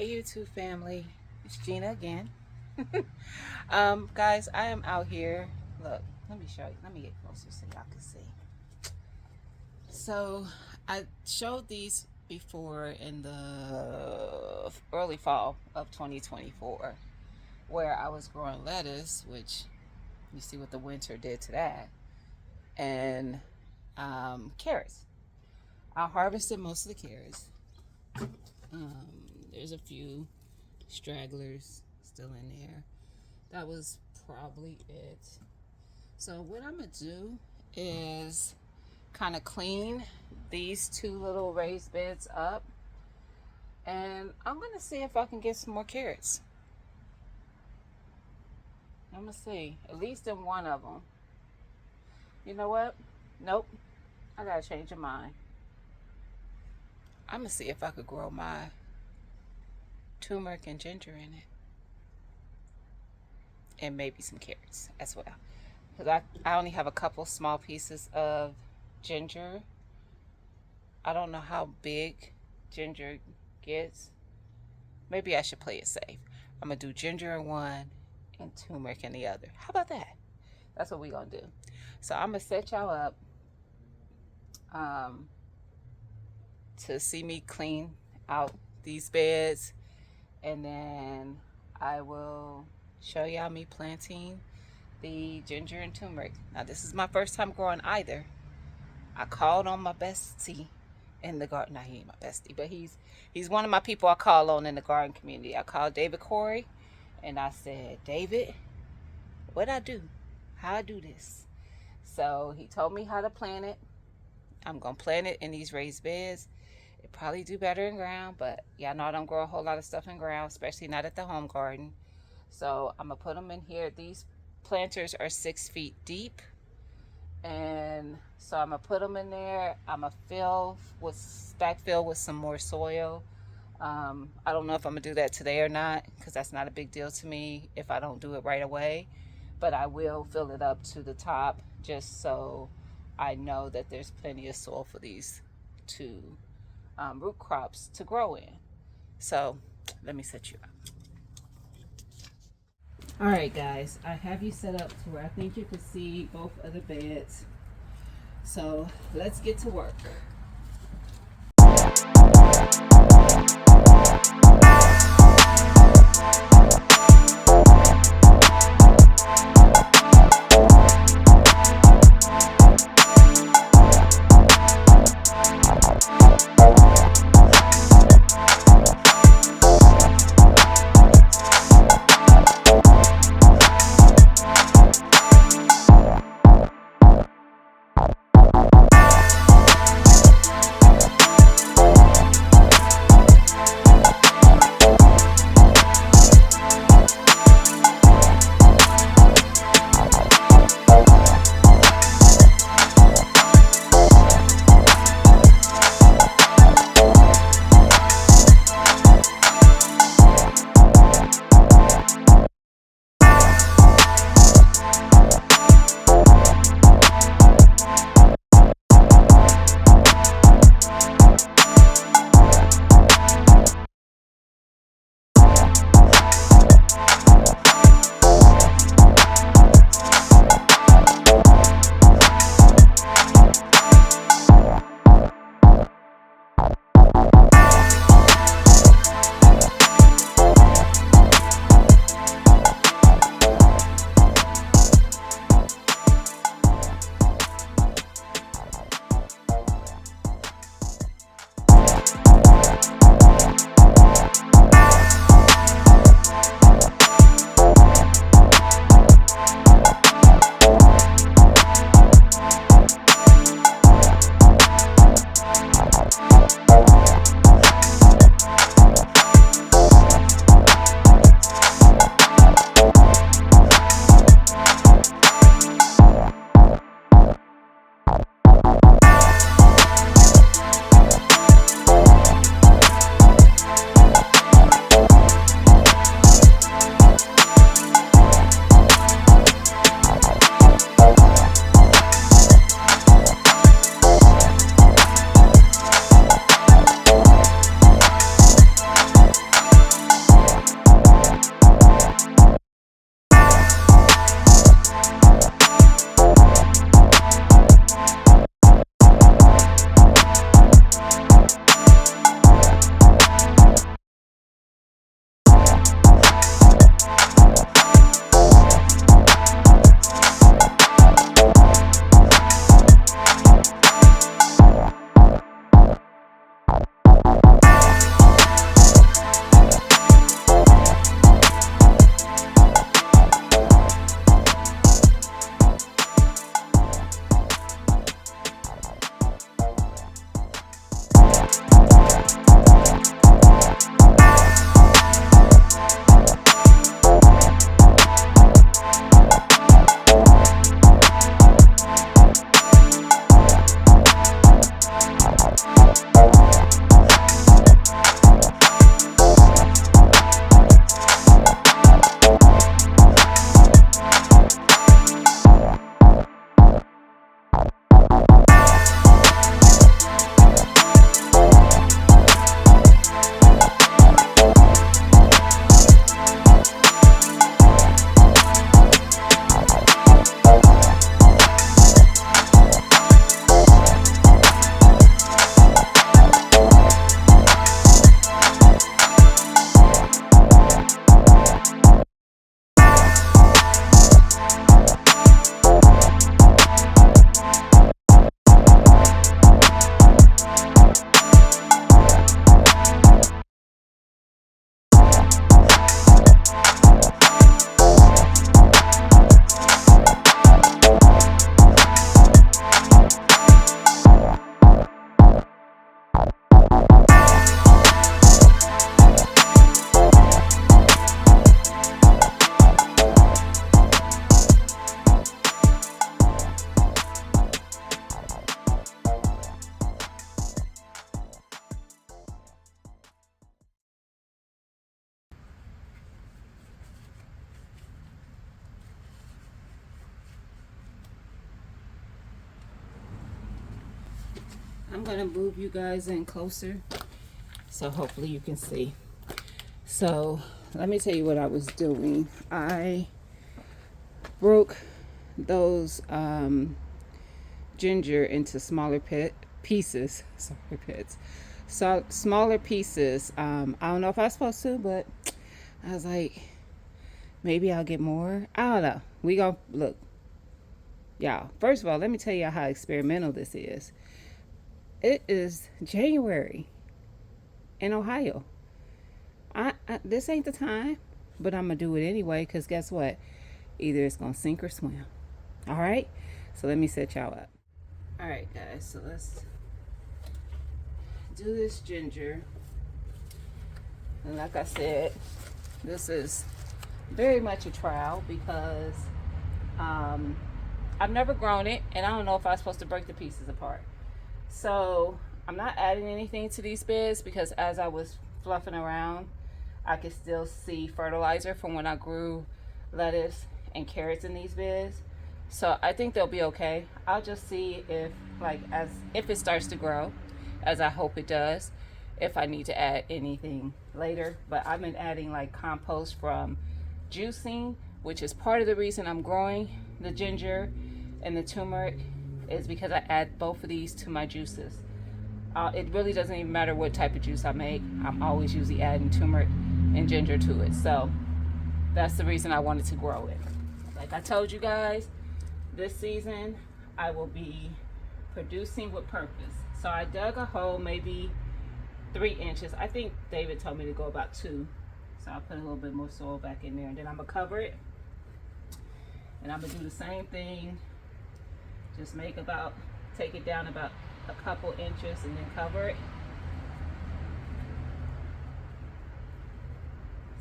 Hey YouTube family, it's Gina again. Guys, I am out here. Look, let me show you. Let me get closer so y'all can see. So I showed these before in the early fall of 2024, where I was growing lettuce, which you see what the winter did to that, and carrots. I harvested most of the carrots. There's a few stragglers still in there. That was probably it. So what I'm gonna do is kind of clean these two little raised beds up, and I'm gonna see if I can get some more carrots. I'm gonna see, at least in one of them. You know what? Nope, I gotta change your mind. I'm gonna see if I could grow my turmeric and ginger in it, and maybe some carrots as well, because I only have a couple small pieces of ginger. I don't know how big ginger gets. Maybe I should play it safe. I'm gonna do ginger in one and turmeric in the other. How about that? That's what we're gonna do. So I'm gonna set y'all up to see me clean out these beds, and then I will show y'all me planting the ginger and turmeric. Now this is my first time growing either. I called on my bestie in the garden. Now he ain't my bestie, but he's one of my people I call on in the garden community. I called David Corey and I said, David, what I do? How I do this? So he told me how to plant it. I'm gonna plant it in these raised beds. It probably do better in ground, but y'all know I don't grow a whole lot of stuff in ground, especially not at the home garden. So I'm gonna put them in here. These planters are 6 feet deep, and so I'm gonna put them in there. I'm gonna backfill with some more soil. I don't know if I'm gonna do that today or not, because that's not a big deal to me if I don't do it right away, but I will fill it up to the top just so I know that there's plenty of soil for these two root crops to grow in. So let me set you up. All right, guys, I have you set up to where I think you can see both of the beds. So let's get to work. I'm gonna move you guys in closer so hopefully you can see. So let me tell you what I was doing. I broke those ginger into smaller pieces. Sorry, pits. So smaller pieces. I don't know if I was supposed to, but I was like, maybe I'll get more. I don't know. We gonna look, y'all. First of all, let me tell you how experimental this is. It is January in Ohio. This ain't the time, but I'm gonna do it anyway. Cause guess what? Either it's gonna sink or swim. All right. So let me set y'all up. All right, guys. So let's do this ginger. And like I said, this is very much a trial because I've never grown it, and I don't know if I'm supposed to break the pieces apart. So I'm not adding anything to these beds because as I was fluffing around, I could still see fertilizer from when I grew lettuce and carrots in these beds. So I think they'll be okay. I'll just see if it starts to grow, as I hope it does, if I need to add anything later. But I've been adding like compost from juicing, which is part of the reason I'm growing the ginger and the turmeric, is because I add both of these to my juices. It really doesn't even matter what type of juice I make. I'm always usually adding turmeric and ginger to it. So that's the reason I wanted to grow it. Like I told you guys, this season I will be producing with purpose. So I dug a hole maybe 3 inches. I think David told me to go about 2. So I'll put a little bit more soil back in there, and then I'm gonna cover it. And I'm gonna do the same thing. Just take it down about a couple inches and then cover it.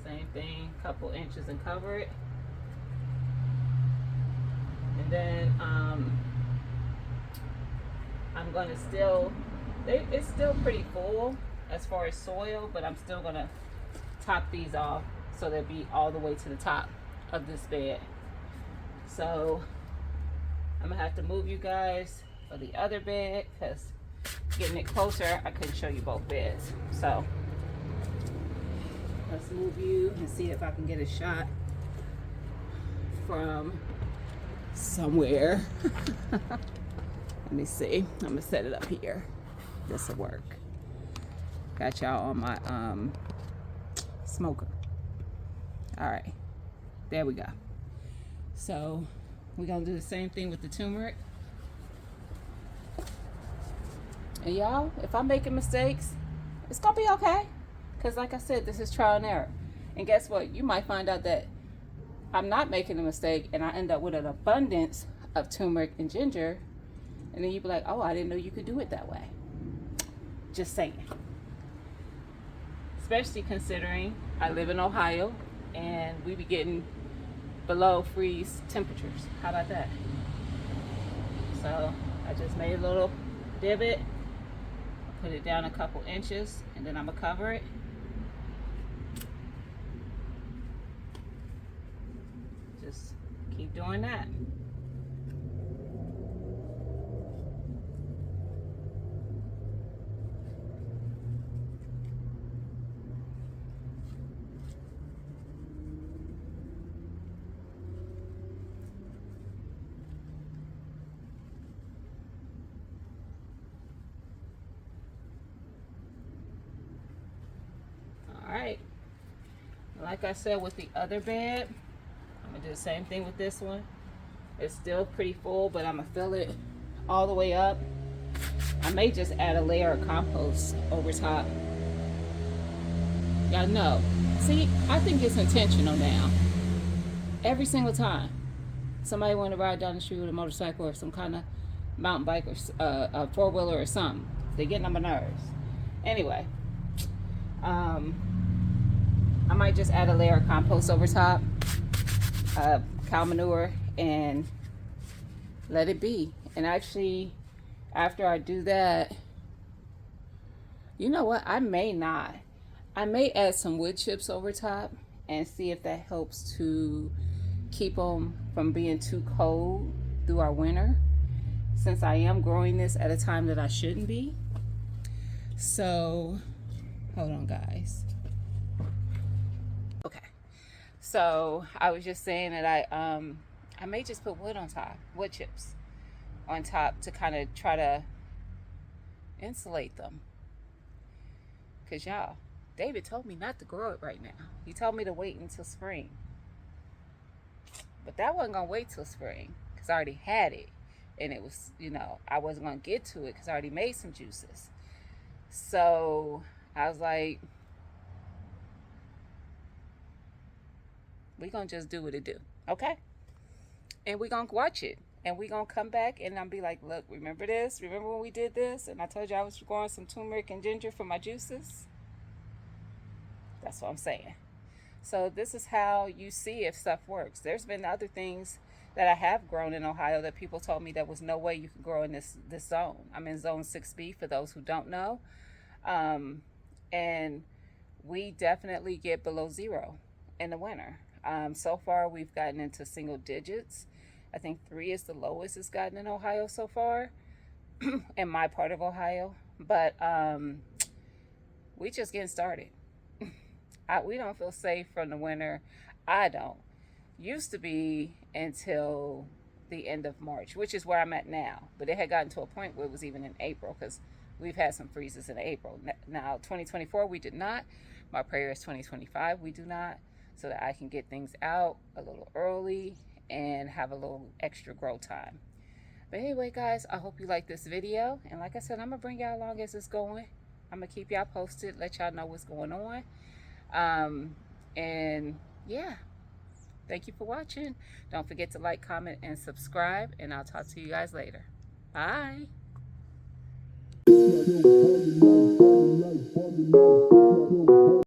Same thing, couple inches and cover it. And then I'm gonna it's still pretty full as far as soil, but I'm still gonna top these off so they'll be all the way to the top of this bed. So I'm gonna have to move you guys for the other bed because getting it closer, I couldn't show you both beds. So let's move you and see if I can get a shot from somewhere. Let me see. I'm gonna set it up here. This will work. Got y'all on my smoker. All right, there we go. So we're gonna do the same thing with the turmeric. And y'all, if I'm making mistakes, it's gonna be okay. Because like I said, this is trial and error. And guess what? You might find out that I'm not making a mistake and I end up with an abundance of turmeric and ginger. And then you'd be like, oh, I didn't know you could do it that way. Just saying. Especially considering I live in Ohio and we be getting below freeze temperatures. How about that? So I just made a little divot, put it down a couple inches, and then I'm gonna cover it. Just keep doing that. Alright, like I said with the other bed, I'm gonna do the same thing with this one. It's still pretty full, but I'm gonna fill it all the way up. I may just add a layer of compost over top. Y'all know. See, I think it's intentional now. Every single time somebody want to ride down the street with a motorcycle or some kind of mountain bike or a four-wheeler or something, they're getting on my nerves. Anyway, I might just add a layer of compost over top, cow manure, and let it be. And actually, after I do that, you know what? I may add some wood chips over top and see if that helps to keep them from being too cold through our winter, since I am growing this at a time that I shouldn't be. So, hold on, guys. Okay. So I was just saying that I may just put wood on top, wood chips on top to kind of try to insulate them. Cause y'all, David told me not to grow it right now. He told me to wait until spring. But that wasn't gonna wait till spring because I already had it, and it was, I wasn't gonna get to it because I already made some juices. So I was like, we gonna just do what it do, okay? And we gonna watch it, and we gonna come back, and I'm be like, look, remember this? Remember when we did this? And I told you I was growing some turmeric and ginger for my juices. That's what I'm saying. So this is how you see if stuff works. There's been other things that I have grown in Ohio that people told me there was no way you could grow in this zone. I'm in zone 6B for those who don't know. And we definitely get below zero in the winter. So far, we've gotten into single digits. I think 3 is the lowest it's gotten in Ohio so far, in my part of Ohio. But we just getting started. We don't feel safe from the winter. I don't. Used to be until the end of March, which is where I'm at now. But it had gotten to a point where it was even in April because we've had some freezes in April. Now, 2024, we did not. My prayer is 2025, we do not, so that I can get things out a little early and have a little extra grow time. But anyway, guys, I hope you like this video. And like I said, I'm going to bring y'all along as it's going. I'm going to keep y'all posted, let y'all know what's going on. And yeah, thank you for watching. Don't forget to like, comment, and subscribe. And I'll talk to you guys later. Bye.